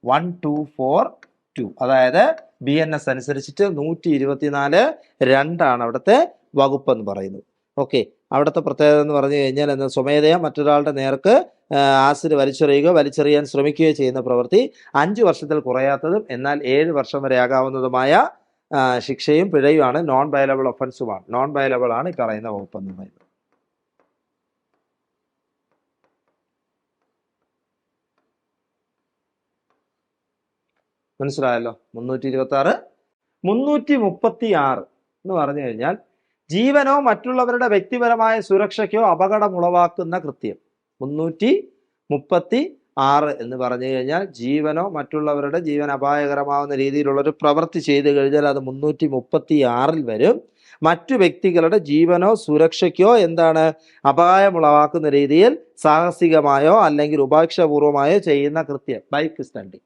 1242 അതായത് BNS അനുസരിച്ചിട്ട് 124(2) ആണ് അവിടുത്തെ വകുപ്പ് എന്ന് പറയുന്നത്. ഓക്കെ, അവിടുത്തെ പ്രത്യേകത എന്ന് പറഞ്ഞു കഴിഞ്ഞാൽ എന്താ? സ്വമേധയാ മറ്റൊരാളുടെ നേർക്ക് ആസിഡ് വലിച്ചെറിയുകയോ വലിച്ചെറിയാൻ ശ്രമിക്കുകയോ ചെയ്യുന്ന പ്രവൃത്തി 5 വർഷത്തിൽ കുറയാത്തതും എന്നാൽ 7 വർഷം വരെ ആകാവുന്നതുമായ ശിക്ഷയും പിഴയുമാണ്. നോൺ വയലബിൾ ഒഫൻസുമാണ്. നോൺ വയലബിൾ ആണ് ഈ പറയുന്ന വകുപ്പ് എന്ന് പറയുന്നത്. മനസ്സിലായല്ലോ? 326. 336 എന്ന് പറഞ്ഞു കഴിഞ്ഞാൽ ജീവനോ മറ്റുള്ളവരുടെ വ്യക്തിപരമായ സുരക്ഷയ്ക്കോ അപകടമുളവാക്കുന്ന കൃത്യം. 336 എന്ന് പറഞ്ഞു കഴിഞ്ഞാൽ ജീവനോ മറ്റുള്ളവരുടെ ജീവൻ അപായകരമാവുന്ന രീതിയിലുള്ളൊരു പ്രവൃത്തി ചെയ്തു കഴിഞ്ഞാൽ അത് 336 വരും. മറ്റു വ്യക്തികളുടെ ജീവനോ സുരക്ഷയ്ക്കോ എന്താണ് അപായമുളവാക്കുന്ന രീതിയിൽ സാഹസികമായോ അല്ലെങ്കിൽ ഉപാക്ഷപൂർവമായോ ചെയ്യുന്ന കൃത്യം. Bike stunting.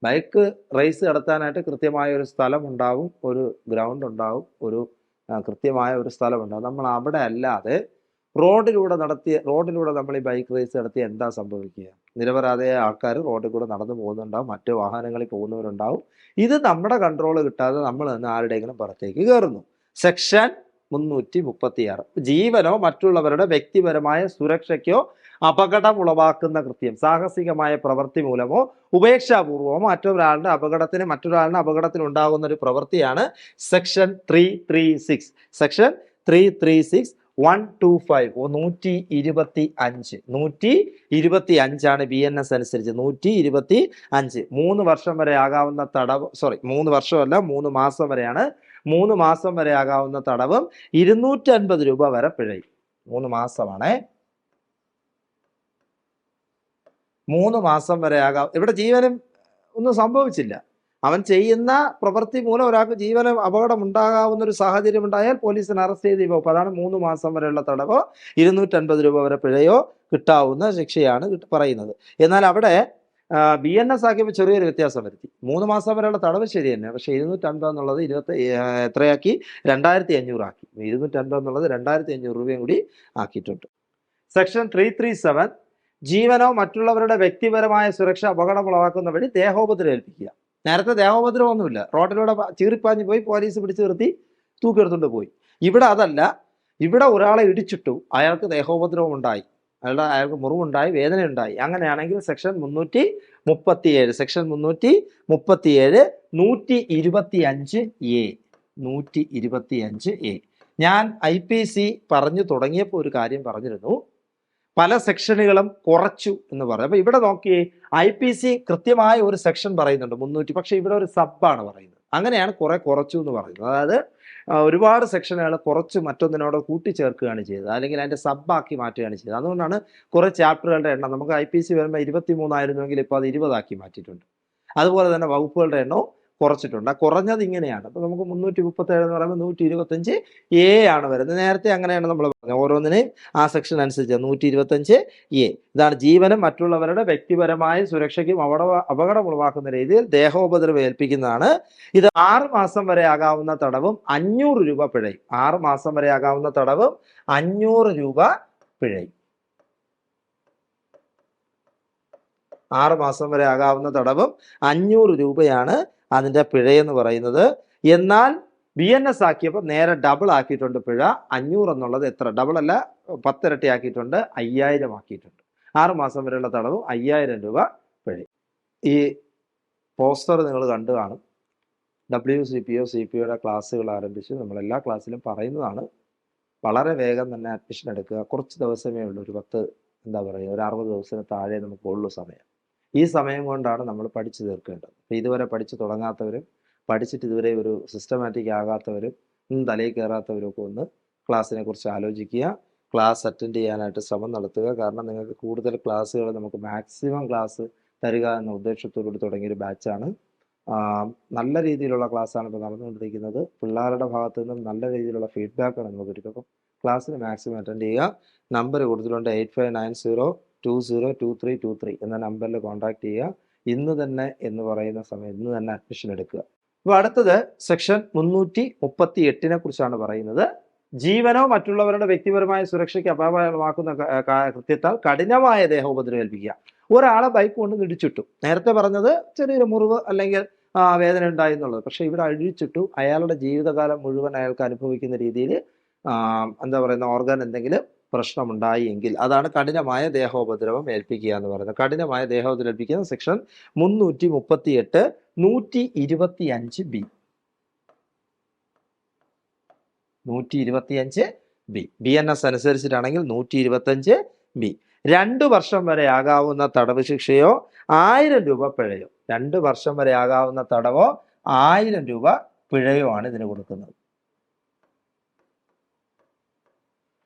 ബൈക്ക് റേസ് നടത്താനായിട്ട് കൃത്യമായ ഒരു സ്ഥലം ഉണ്ടാവും, ഒരു ഗ്രൗണ്ട് ഉണ്ടാവും, ഒരു കൃത്യമായ ഒരു സ്ഥലമുണ്ടാവും. നമ്മൾ അവിടെ അല്ലാതെ റോഡിലൂടെ നമ്മൾ ഈ ബൈക്ക് റേസ് നടത്തി എന്താ സംഭവിക്കുക? നിരപരാധിയായ ആൾക്കാർ റോഡിൽ കൂടെ നടന്നു പോകുന്നുണ്ടാവും, മറ്റു വാഹനങ്ങളിൽ പോകുന്നവരുണ്ടാവും. ഇത് നമ്മുടെ കൺട്രോൾ കിട്ടാതെ നമ്മൾ നിന്ന് ആരുടെയെങ്കിലും പുറത്തേക്ക് കയറുന്നു. സെക്ഷൻ 336. ജീവനോ മറ്റുള്ളവരുടെ വ്യക്തിപരമായ സുരക്ഷയ്ക്കോ അപകടം ഉളവാക്കുന്ന കൃത്യം സാഹസികമായ പ്രവൃത്തി മൂലമോ ഉപേക്ഷാപൂർവമോ മറ്റൊരാളുടെ അപകടത്തിന് ഉണ്ടാകുന്ന ഒരു പ്രവൃത്തിയാണ് സെക്ഷൻ 336. സെക്ഷൻ 336 125 125 125 BNS അനുസരിച്ച് 125. 3 വർഷം വരെ ആകാവുന്ന തടവ്, 3 വർഷമല്ല 3 മാസം വരെയാണ്. 3 മാസം വരെ ആകാവുന്ന തടവും 250 രൂപ വരെ പിഴയും. 3 മാസമാണേ. 3 മാസം വരെ ആകാം. ഇവിടെ ജീവനും ഒന്നും സംഭവിച്ചില്ല. അവൻ ചെയ്യുന്ന പ്രവൃത്തി മൂലം ഒരാൾക്ക് ജീവന് അപകടം ഉണ്ടാകാവുന്ന ഒരു സാഹചര്യം ഉണ്ടായാൽ പോലീസിന് അറസ്റ്റ് ചെയ്ത് പോകും. അതാണ് 3 മാസം വരെയുള്ള തടവോ 250 രൂപ വരെ പിഴയോ കിട്ടാവുന്ന ശിക്ഷയാണ് പറയുന്നത്. എന്നാൽ അവിടെ BNS ആക്കിയപ്പോൾ ചെറിയൊരു വ്യത്യാസം വരുത്തി. 3 മാസം വരെയുള്ള തടവ് ശരി തന്നെ, പക്ഷെ 250 എന്നുള്ളത് എത്രയാക്കി? 2500 ആക്കി. 250 എന്നുള്ളത് 2500 രൂപയും കൂടി ആക്കിയിട്ടുണ്ട്. സെക്ഷൻ 337 ജീവനോ മറ്റുള്ളവരുടെ വ്യക്തിപരമായ സുരക്ഷ അപകടമുളവാക്കുന്ന വഴി ദേഹോപദ്രവം ഏൽപ്പിക്കുക. നേരത്തെ ദേഹോപദ്രവമൊന്നുമില്ല, റോഡിലൂടെ ചീറിപ്പാഞ്ഞ് പോയി പോലീസ് പിടിച്ചു നിർത്തി തൂക്കിയെടുത്തുകൊണ്ട് പോയി. ഇവിടെ അതല്ല, ഇവിടെ ഒരാളെ ഇടിച്ചിട്ടു, അയാൾക്ക് ദേഹോപദ്രവം ഉണ്ടായി, അയാൾക്ക് മുറിവുണ്ടായി, വേദനയുണ്ടായി. അങ്ങനെയാണെങ്കിൽ സെക്ഷൻ 337 സെക്ഷൻ 337 125A 125A. ഞാൻ IPC പറഞ്ഞു തുടങ്ങിയപ്പോൾ ഒരു കാര്യം പറഞ്ഞിരുന്നു, പല സെക്ഷനുകളും കുറച്ചു എന്ന് പറയും. അപ്പൊ ഇവിടെ നോക്കിയേ, IPC കൃത്യമായ ഒരു സെക്ഷൻ പറയുന്നുണ്ട് 300, പക്ഷെ ഇവിടെ ഒരു സബാണ് പറയുന്നത്. അങ്ങനെയാണ് കുറെ കുറച്ചു എന്ന് പറയുന്നത്. അതായത് ഒരുപാട് സെക്ഷനുകൾ കുറച്ച് മറ്റൊന്നിനോട് കൂട്ടിച്ചേർക്കുകയാണ് ചെയ്തത്, അല്ലെങ്കിൽ അതിന്റെ സബ്ബാക്കി മാറ്റുകയാണ് ചെയ്തത്. അതുകൊണ്ടാണ് കുറെ ചാപ്റ്ററുകളുടെ എണ്ണം, നമുക്ക് IPC വരുമ്പോൾ 23 ആയിരുന്നെങ്കിൽ ഇപ്പോൾ അത് 20 ആക്കി മാറ്റിയിട്ടുണ്ട്. അതുപോലെ തന്നെ വകുപ്പുകളുടെ എണ്ണവും കുറച്ചിട്ടുണ്ട്. കുറഞ്ഞത് ഇങ്ങനെയാണ്. അപ്പോൾ നമുക്ക് 337 എന്ന് പറയുമ്പോൾ 125A ആണ് വരുന്നത്. നേരത്തെ അങ്ങനെയാണ് നമ്മൾ പറഞ്ഞത്, ഓരോന്നിനെയും ആ സെക്ഷൻ അനുസരിച്ച് 125A. ഇതാണ് ജീവനും മറ്റുള്ളവരുടെ വ്യക്തിപരമായ സുരക്ഷയ്ക്കും അപകടമുളവാക്കുന്ന രീതിയിൽ ദേഹോപദ്രവം ഏൽപ്പിക്കുന്നതാണ്. ഇത് 6 മാസം വരെ ആകാവുന്ന തടവും 500 രൂപ പിഴയും. 6 മാസം വരെ ആകാവുന്ന തടവും 500 രൂപ പിഴയും. 6 മാസം വരെ ആകാവുന്ന തടവും 500 രൂപയാണ് അതിൻ്റെ പിഴയെന്ന് പറയുന്നത്. എന്നാൽ BNS ആക്കിയപ്പോൾ നേരെ ഡബിൾ ആക്കിയിട്ടുണ്ട് പിഴ. 500 എന്നുള്ളത് എത്ര, ഡബിൾ അല്ല, 10 ഇരട്ടി ആക്കിയിട്ടുണ്ട്, 5000 ആക്കിയിട്ടുണ്ട്. 6 മാസം വരെയുള്ള തടവും 5000 രൂപ പിഴ. ഈ പോസ്റ്റർ നിങ്ങൾ കണ്ടു കാണും. WCPO CPOയുടെ ക്ലാസ്സുകൾ ആരംഭിച്ചു. നമ്മളെല്ലാ ക്ലാസ്സിലും പറയുന്നതാണ്, വളരെ വേഗം തന്നെ അഡ്മിഷൻ എടുക്കുക. കുറച്ച് ദിവസമേ ഉള്ളൂ, ഒരു 10 എന്താ പറയുക, ഒരു 60 ദിവസത്തിന് താഴെ നമുക്കുള്ളൂ സമയം. ഈ സമയം കൊണ്ടാണ് നമ്മൾ പഠിച്ചു തീർക്കേണ്ടത്. അപ്പോൾ ഇതുവരെ പഠിച്ചു തുടങ്ങാത്തവരും പഠിച്ചിട്ട് ഇതുവരെ ഒരു സിസ്റ്റമാറ്റിക് ആകാത്തവരും തലയിൽ കയറാത്തവരും ഒക്കെ ഒന്ന് ക്ലാസ്സിനെ കുറിച്ച് ആലോചിക്കുക, ക്ലാസ് അറ്റൻഡ് ചെയ്യാനായിട്ട് ശ്രമം നടത്തുക. കാരണം നിങ്ങൾക്ക് കൂടുതൽ ക്ലാസ്സുകൾ നമുക്ക് മാക്സിമം ക്ലാസ് തരിക എന്ന ഉദ്ദേശത്തോടുകൂടി തുടങ്ങിയൊരു ബാച്ചാണ്. നല്ല രീതിയിലുള്ള ക്ലാസ്സാണ് ഇപ്പോൾ നടന്നുകൊണ്ടിരിക്കുന്നത്. പിള്ളേരുടെ ഭാഗത്തു നിന്നും നല്ല രീതിയിലുള്ള ഫീഡ്ബാക്കാണ് നമുക്ക് കിട്ടുന്നത്. അപ്പം ക്ലാസ്സിന് മാക്സിമം അറ്റൻഡ് ചെയ്യുക. നമ്പർ കൊടുത്തിട്ടുണ്ട് 8590202323 എന്ന നമ്പറിൽ കോൺടാക്ട് ചെയ്യുക. ഇന്ന് തന്നെ എന്ന് പറയുന്ന സമയം ഇന്ന് തന്നെ അഡ്മിഷൻ എടുക്കുക. അപ്പോൾ അടുത്തത് സെക്ഷൻ 338 കുറിച്ചാണ് പറയുന്നത്. ജീവനോ മറ്റുള്ളവരുടെ വ്യക്തിപരമായ സുരക്ഷയ്ക്ക് അപായമാക്കുന്ന കൃത്യത്താൽ കഠിനമായ ദേഹോപദ്രവം ഏൽപ്പിക്കുക. ഒരാളെ ബൈക്ക് കൊണ്ട് ഇടിച്ചിട്ടു, നേരത്തെ പറഞ്ഞത് ചെറിയൊരു മുറിവ് അല്ലെങ്കിൽ വേദന ഉണ്ടായി എന്നുള്ളത്, പക്ഷെ ഇവിടെ അഴിച്ചിട്ടു, അയാളുടെ ജീവിതകാലം മുഴുവൻ അയാൾക്ക് അനുഭവിക്കുന്ന രീതിയിൽ എന്താ പറയുന്ന ഓർഗൻ എന്തെങ്കിലും പ്രശ്നമുണ്ടായി എങ്കിൽ അതാണ് കഠിനമായ ദേഹോപദ്രവം ഏൽപ്പിക്കുക എന്ന് പറയുന്നത്. കഠിനമായ ദേഹോപദ്രവം ഏൽപ്പിക്കുന്ന section 338 125B 125B. BNS അനുസരിച്ചിട്ടാണെങ്കിൽ 125B. 2 വർഷം വരെ ആകാവുന്ന തടവ് ശിക്ഷയോ 1000 രൂപ പിഴയോ. 2 വർഷം വരെ ആകാവുന്ന തടവോ 1000 രൂപ പിഴയോ ആണ് ഇതിന് കൊടുക്കുന്നത്.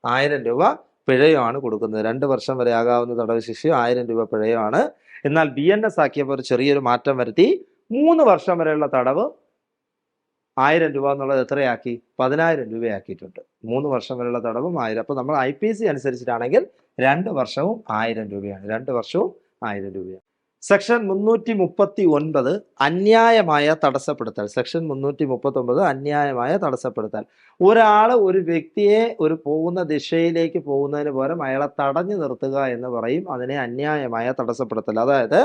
1000 രൂപ പിഴയോ ആണ് കൊടുക്കുന്നത്. 2 വർഷം വരെ ആകാവുന്ന തടവ് ശിക്ഷയോ 1000 രൂപ പിഴയോ ആണ്. എന്നാൽ BNS ആക്കിയപ്പോൾ ഒരു ചെറിയൊരു മാറ്റം വരുത്തി. 3 വർഷം വരെയുള്ള തടവ് 1000 രൂപ എന്നുള്ളത് എത്രയാക്കി, 10000 രൂപയാക്കിയിട്ടുണ്ട്. 3 വർഷം വരെയുള്ള തടവും 1000. അപ്പോൾ നമ്മൾ IPC അനുസരിച്ചിട്ടാണെങ്കിൽ 2 വർഷവും 1000 രൂപയാണ്. 2 വർഷവും 1000 രൂപയാണ്. സെക്ഷൻ 339 അന്യായമായ തടസ്സപ്പെടുത്തൽ. സെക്ഷൻ 339 അന്യായമായ തടസ്സപ്പെടുത്തൽ. ഒരാൾ ഒരു വ്യക്തിയെ ഒരു പോകുന്ന ദിശയിലേക്ക് പോകുന്നതിന് പകരം അയാളെ തടഞ്ഞു നിർത്തുക എന്ന് പറയും. അതിനെ അന്യായമായ തടസ്സപ്പെടുത്തൽ. അതായത്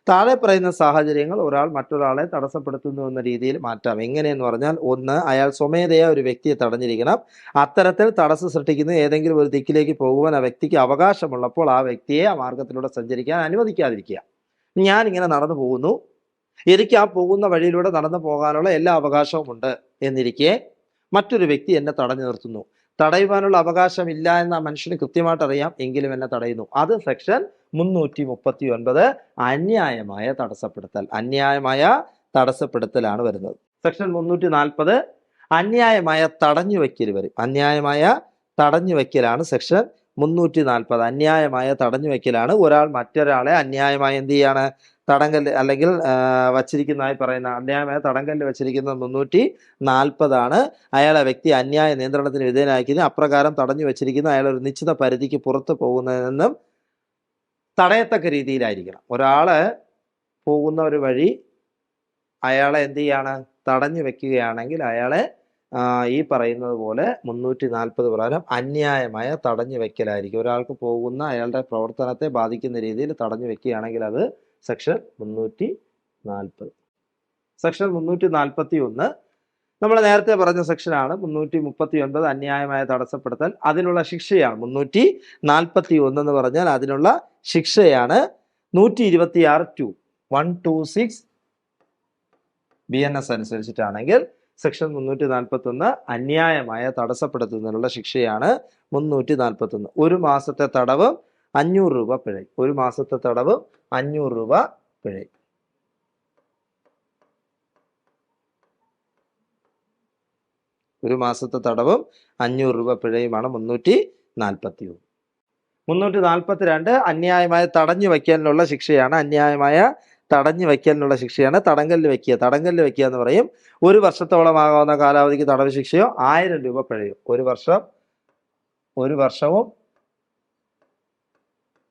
താഴെ പറയുന്ന സാഹചര്യങ്ങൾ ഒരാൾ മറ്റൊരാളെ തടസ്സപ്പെടുത്തുന്നു എന്ന രീതിയിൽ മാറ്റാം. എങ്ങനെയെന്ന് പറഞ്ഞാൽ, 1, അയാൾ സ്വമേധയാ ഒരു വ്യക്തിയെ തടഞ്ഞിരിക്കണം. അത്തരത്തിൽ തടസ്സം സൃഷ്ടിക്കുന്ന ഏതെങ്കിലും ഒരു ദിക്കിലേക്ക് പോകുവാൻ ആ വ്യക്തിക്ക് അവകാശമുള്ളപ്പോൾ ആ വ്യക്തിയെ ആ മാർഗത്തിലൂടെ സഞ്ചരിക്കാൻ അനുവദിക്കാതിരിക്കുക. ഞാൻ ഇങ്ങനെ നടന്നു പോകുന്നു, എനിക്ക് ആ പോകുന്ന വഴിയിലൂടെ നടന്നു പോകാനുള്ള എല്ലാ അവകാശവും ഉണ്ട് എന്നിരിക്കെ മറ്റൊരു വ്യക്തി എന്നെ തടഞ്ഞു നിർത്തുന്നു. തടയുവാനുള്ള അവകാശമില്ല എന്ന് ആ മനുഷ്യന് കൃത്യമായിട്ട് അറിയാം, എങ്കിലും എന്നെ തടയുന്നു. അത് സെക്ഷൻ 339 അന്യായമായ തടസ്സപ്പെടുത്തൽ. അന്യായമായ തടസ്സപ്പെടുത്തലാണ് വരുന്നത്. സെക്ഷൻ 340 അന്യായമായ തടഞ്ഞു വയ്ക്കൽ വരും. അന്യായമായ തടഞ്ഞു വയ്ക്കലാണ് സെക്ഷൻ 340. അന്യായമായ തടഞ്ഞു വയ്ക്കലാണ്. ഒരാൾ മറ്റൊരാളെ അന്യായമായി എന്ത് ചെയ്യാണ്, തടങ്കല്ല് അല്ലെങ്കിൽ വച്ചിരിക്കുന്നതായി പറയുന്ന അന്യായമായ തടങ്കല്ല് വച്ചിരിക്കുന്നത് 340 അയാളെ വ്യക്തി അന്യായ നിയന്ത്രണത്തിന് വിധേയനായിരിക്കുന്നത്. അപ്രകാരം തടഞ്ഞു വെച്ചിരിക്കുന്ന അയാൾ ഒരു നിശ്ചിത പരിധിക്ക് പുറത്ത് പോകുന്നതിൽ നിന്നും തടയത്തക്ക രീതിയിലായിരിക്കണം. ഒരാള് പോകുന്ന ഒരു വഴി അയാളെ എന്ത് ചെയ്യാണ്, തടഞ്ഞു വെക്കുകയാണെങ്കിൽ അയാളെ ഈ പറയുന്നത് പോലെ 340 പ്രകാരം അന്യായമായ തടഞ്ഞു വെക്കലായിരിക്കും. ഒരാൾക്ക് പോകുന്ന അയാളുടെ പ്രവർത്തനത്തെ ബാധിക്കുന്ന രീതിയിൽ തടഞ്ഞു വെക്കുകയാണെങ്കിൽ അത് സെക്ഷൻ 340. സെക്ഷൻ 341 നമ്മൾ നേരത്തെ പറഞ്ഞ സെക്ഷനാണ്. 339 അന്യായമായ തടസ്സപ്പെടുത്തൽ, അതിനുള്ള ശിക്ഷയാണ്. 341 എന്ന് പറഞ്ഞാൽ അതിനുള്ള ശിക്ഷയാണ് 126 126 BNS അനുസരിച്ചിട്ടാണെങ്കിൽ സെക്ഷൻ 341 അന്യായമായ തടസ്സപ്പെടുത്തുന്നതിനുള്ള ശിക്ഷയാണ് 341. 1 മാസത്തെ തടവ് 500 രൂപ പിഴ. 1 മാസത്തെ തടവ് 500 രൂപ പിഴ. ഒരു മാസത്തെ തടവും 500 രൂപ പിഴയുമാണ് 341. 342 അന്യായമായ തടഞ്ഞു വയ്ക്കാനുള്ള ശിക്ഷയാണ്. അന്യായമായ തടഞ്ഞു വയ്ക്കാനുള്ള ശിക്ഷയാണ് തടങ്കലിൽ വെക്കുക. തടങ്കലിൽ വെക്കുക എന്ന് പറയും. 1 വർഷത്തോളമാകാവുന്ന കാലാവധിക്ക് തടവ് ശിക്ഷയോ 1000 രൂപ പിഴയോ. 1 വർഷവും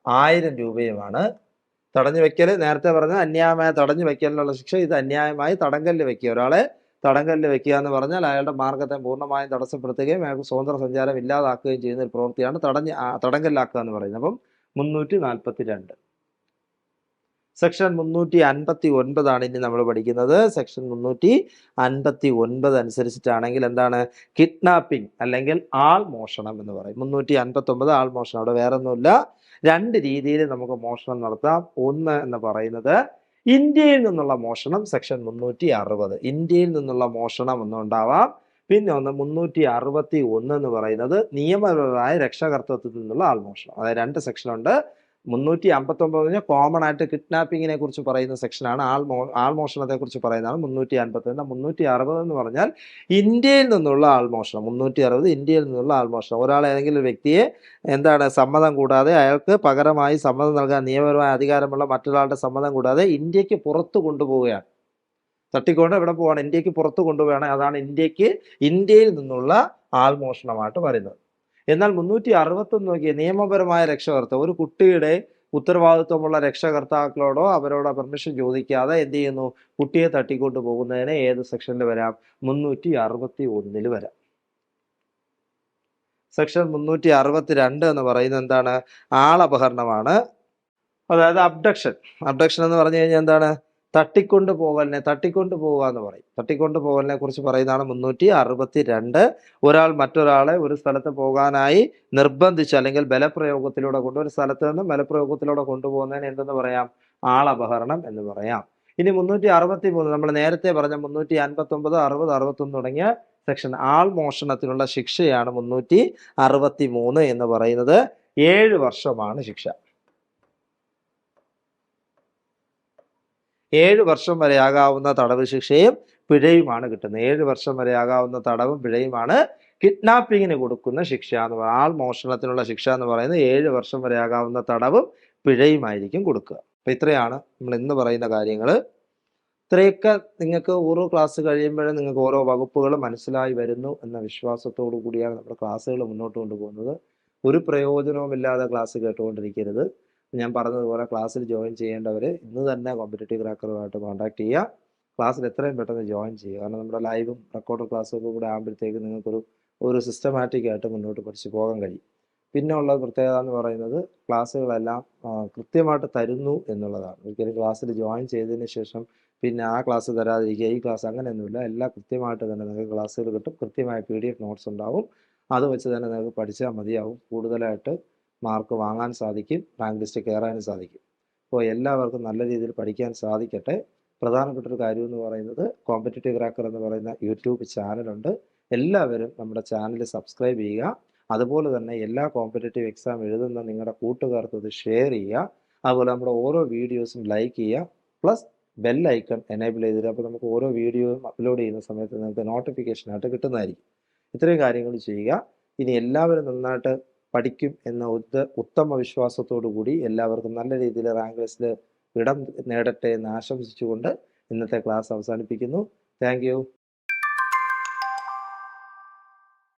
1000 രൂപയുമാണ് തടഞ്ഞു വെക്കൽ. നേരത്തെ പറഞ്ഞ അന്യായമായ തടഞ്ഞു വെക്കലിനുള്ള ശിക്ഷ. ഇത് അന്യായമായി തടങ്കലിൽ വെക്കുക. ഒരാളെ തടങ്കലിൽ വെക്കുക എന്ന് പറഞ്ഞാൽ അയാളുടെ മാർഗത്തെ പൂർണ്ണമായും തടസ്സപ്പെടുത്തുകയും അയാൾക്ക് സ്വതന്ത്ര സഞ്ചാരം ഇല്ലാതാക്കുകയും ചെയ്യുന്ന ഒരു പ്രവൃത്തിയാണ് തടങ്കലിലാക്കുക എന്ന് പറയുന്നത്. അപ്പം 342. സെക്ഷൻ 359 ഇനി നമ്മൾ പഠിക്കുന്നത്. സെക്ഷൻ 359 അനുസരിച്ചിട്ടാണെങ്കിൽ എന്താണ്? കിഡ്നാപ്പിംഗ് അല്ലെങ്കിൽ ആൾ മോഷണം എന്ന് പറയും. 359 ആൾ മോഷണം. അവിടെ വേറെ ഒന്നുമില്ല. 2 രീതിയിൽ നമുക്ക് മോഷണം നടത്താം. ഒന്ന് എന്ന് പറയുന്നത് ഇന്ത്യയിൽ നിന്നുള്ള മോഷണം. സെക്ഷൻ 360 ഇന്ത്യയിൽ നിന്നുള്ള മോഷണം ഒന്നുണ്ടാവാം. പിന്നെ ഒന്ന് 361 എന്ന് പറയുന്നത് നിയമപരമായ രക്ഷകർത്തൃത്വത്തിൽ നിന്നുള്ള ആൾമോഷണം. അതായത് 2 സെക്ഷനുണ്ട്. 359 കോമൺ ആയിട്ട് കിഡ്നാപ്പിങ്ങിനെ കുറിച്ച് പറയുന്ന സെക്ഷനാണ്. ആൾമോഷണത്തെ കുറിച്ച് പറയുന്നതാണ് 359. 360 എന്ന് പറഞ്ഞാൽ ഇന്ത്യയിൽ നിന്നുള്ള ആൾമോഷണം. 360 ഇന്ത്യയിൽ നിന്നുള്ള ആൾമോഷണം. ഒരാൾ ഏതെങ്കിലും വ്യക്തിയെ സമ്മതം കൂടാതെ അയാൾക്ക് പകരമായി സമ്മതം നൽകാൻ നിയമപരമായ അധികാരമുള്ള മറ്റൊരാളുടെ സമ്മതം കൂടാതെ ഇന്ത്യക്ക് പുറത്തു കൊണ്ടുപോവുകയാണ്. തട്ടിക്കൊണ്ട് എവിടെ പോവാണ്? ഇന്ത്യക്ക് പുറത്തു കൊണ്ടുപോവുകയാണ്. അതാണ് ഇന്ത്യയിൽ നിന്നുള്ള ആൾമോഷണമായിട്ട് പറയുന്നത്. എന്നാൽ 361 നോക്കിയ നിയമപരമായ രക്ഷകർത്താവ്. ഒരു കുട്ടിയുടെ ഉത്തരവാദിത്വമുള്ള രക്ഷകർത്താക്കളോടോ അവരോടോ പെർമിഷൻ ചോദിക്കാതെ എന്ത് ചെയ്യുന്നു? കുട്ടിയെ തട്ടിക്കൊണ്ടു പോകുന്നതിന് ഏത് സെക്ഷനിൽ വരാം? 361 വരാം. സെക്ഷൻ 362 എന്ന് പറയുന്നത് എന്താണ്? ആളപഹരണമാണ്. അതായത് അബ്ഡക്ഷൻ എന്ന് പറഞ്ഞു കഴിഞ്ഞാൽ എന്താണ്? തട്ടിക്കൊണ്ടു പോവുക എന്ന് പറയും. തട്ടിക്കൊണ്ടു പോകലിനെ കുറിച്ച് പറയുന്നതാണ് 362. ഒരാൾ മറ്റൊരാളെ ഒരു സ്ഥലത്ത് പോകാനായി നിർബന്ധിച്ച് അല്ലെങ്കിൽ ബലപ്രയോഗത്തിലൂടെ ഒരു സ്ഥലത്ത് നിന്ന് ബലപ്രയോഗത്തിലൂടെ കൊണ്ടുപോകുന്നതിന് എന്തെന്ന് പറയാം? ആളപഹരണം എന്ന് പറയാം. ഇനി 363 നമ്മൾ നേരത്തെ പറഞ്ഞ 359, 60, 61 തുടങ്ങിയ സെക്ഷൻ ആൾ മോഷണത്തിനുള്ള ശിക്ഷയാണ് 363 എന്ന് പറയുന്നത്. 7 വർഷമാണ് ശിക്ഷ. 7 വർഷം വരെ ആകാവുന്ന തടവ് ശിക്ഷയും പിഴയുമാണ് കിട്ടുന്നത്. 7 വർഷം വരെ ആകാവുന്ന തടവും പിഴയുമാണ് കിഡ്നാപ്പിങ്ങിന് കൊടുക്കുന്ന ശിക്ഷ എന്ന് പറയുന്നത്. ആൾ മോഷണത്തിനുള്ള ശിക്ഷ എന്ന് പറയുന്നത് 7 വർഷം വരെ ആകാവുന്ന തടവും പിഴയുമായിരിക്കും കൊടുക്കുക. അപ്പൊ ഇത്രയാണ് നമ്മൾ ഇന്ന് പറയുന്ന കാര്യങ്ങൾ. ഇത്രയൊക്കെ നിങ്ങൾക്ക് ഓരോ ക്ലാസ് കഴിയുമ്പോഴും നിങ്ങൾക്ക് ഓരോ വകുപ്പുകൾ മനസ്സിലായി വരുന്നു എന്ന വിശ്വാസത്തോടു കൂടിയാണ് നമ്മുടെ ക്ലാസ്സുകൾ മുന്നോട്ട് കൊണ്ടുപോകുന്നത്. ഒരു പ്രയോജനവുമില്ലാതെ ക്ലാസ് കേട്ടുകൊണ്ടിരിക്കരുത്. ഞാൻ പറഞ്ഞതുപോലെ ക്ലാസ്സിൽ ജോയിൻ ചെയ്യേണ്ടവർ ഇന്ന് തന്നെ കോമ്പറ്റേറ്റീവ് ക്രാക്കറുമായിട്ട് കോൺടാക്ട് ചെയ്യുക. ക്ലാസ്സിൽ എത്രയും പെട്ടെന്ന് ജോയിൻ ചെയ്യുക. കാരണം നമ്മുടെ ലൈവും റെക്കോർഡ് ക്ലാസ്സൊക്കെ കൂടെ ആകുമ്പോഴത്തേക്ക് നിങ്ങൾക്കൊരു സിസ്റ്റമാറ്റിക് ആയിട്ട് മുന്നോട്ട് പഠിച്ചു പോകാൻ കഴിയും. പിന്നെ ഉള്ള പ്രത്യേകത എന്ന് പറയുന്നത് ക്ലാസ്സുകളെല്ലാം കൃത്യമായിട്ട് തരുന്നു എന്നുള്ളതാണ്. ഒരിക്കലും ക്ലാസ്സിൽ ജോയിൻ ചെയ്തതിന് ശേഷം പിന്നെ ആ ക്ലാസ് തരാതിരിക്കുക, ഈ ക്ലാസ് അങ്ങനെയൊന്നുമില്ല. എല്ലാം കൃത്യമായിട്ട് തന്നെ നിങ്ങൾക്ക് ക്ലാസ്സുകൾ കിട്ടും. കൃത്യമായ PDF നോട്ട്സ് ഉണ്ടാവും. അത് വെച്ച് തന്നെ നിങ്ങൾക്ക് പഠിച്ചാൽ മതിയാവും. കൂടുതലായിട്ട് മാർക്ക് വാങ്ങാൻ സാധിക്കും. റാങ്ക് ലിസ്റ്റ് കയറാനും സാധിക്കും. അപ്പോൾ എല്ലാവർക്കും നല്ല രീതിയിൽ പഠിക്കാൻ സാധിക്കട്ടെ. പ്രധാനപ്പെട്ട ഒരു കാര്യം എന്ന് പറയുന്നത് കോമ്പറ്റേറ്റീവ് ക്രാക്കർ എന്ന് പറയുന്ന യൂട്യൂബ് ചാനലുണ്ട്. എല്ലാവരും നമ്മുടെ ചാനൽ സബ്സ്ക്രൈബ് ചെയ്യുക. അതുപോലെ തന്നെ എല്ലാ കോമ്പറ്റേറ്റീവ് എക്സാം എഴുതുന്ന നിങ്ങളുടെ കൂട്ടുകാർക്ക് ഇത് ഷെയർ ചെയ്യുക. അതുപോലെ നമ്മുടെ ഓരോ വീഡിയോസും ലൈക്ക് ചെയ്യുക. പ്ലസ് ബെൽ ഐക്കൺ എനേബിൾ ചെയ്തിട്ട് അപ്പോൾ നമുക്ക് ഓരോ വീഡിയോയും അപ്ലോഡ് ചെയ്യുന്ന സമയത്ത് നിങ്ങൾക്ക് നോട്ടിഫിക്കേഷനായിട്ട് കിട്ടുന്നതായിരിക്കും. ഇത്രയും കാര്യങ്ങൾ ചെയ്യുക. ഇനി എല്ലാവരും നന്നായിട്ട് പഠിക്കും എന്ന ഉത്തമ വിശ്വാസത്തോടു കൂടി എല്ലാവർക്കും നല്ല രീതിയിൽ റാങ്ക് ലിസ്റ്റിൽ ഇടം നേടട്ടെ എന്ന് ആശംസിച്ചുകൊണ്ട് ഇന്നത്തെ ക്ലാസ് അവസാനിപ്പിക്കുന്നു. Thank you.